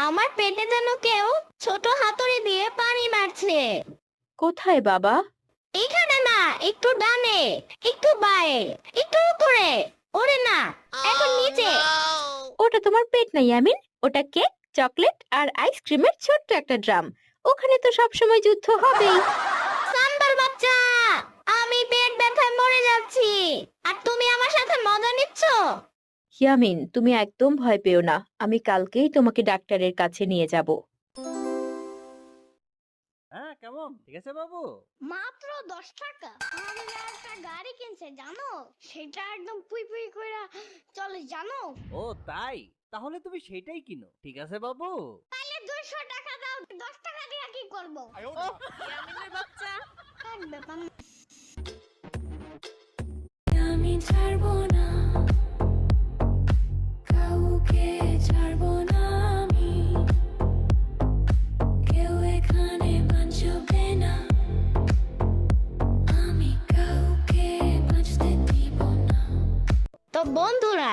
আমার পেটে যেন কেউ ছোট হাতুড়ি দিয়ে পানি মারছে। কোথায় বাবা? এখানে না, একটু ডানে, একটু বায়ে, একটু উপরে। ওরে না, এখন নিচে। ওটা তোমার পেট না ইয়ামিন, ওটা কেক, চকলেট আর আইসক্রিমের ছোট্ট একটা ড্রাম। ওখানে তো সবসময় যুদ্ধ হবেই। সান্তার বাচ্চা, আমি পেট ব্যথায় মরে যাচ্ছি, আর তুমি আমার সাথে মজা নিচ্ছ। ইয়ামিন, তুমি একদম ভয় পেও না, আমি কালকেই তোমাকে ডাক্তারের কাছে নিয়ে যাব। হ্যাঁ, কেমন ঠিক আছে বাবু? মাত্র 10 টাকা। আমাদের একটা গাড়ি কিনছে জানো, সেটা একদম পুই পুই কইরা চলে জানো। ও তাই, তাহলে তুমি সেটাই কিনো, ঠিক আছে বাবু? তাইলে 200 টাকা দাও, 10 টাকা দিয়ে কি করব? ইয়ামিনের বাচ্চা। এক ব্যাপার না। আমি ছাড়বো না, কাউকে ছাড়বো না আমি, কেউ এখানে বাঁচবে না, আমি কাউকে বাঁচতে দিব না। তো বন্ধুরা,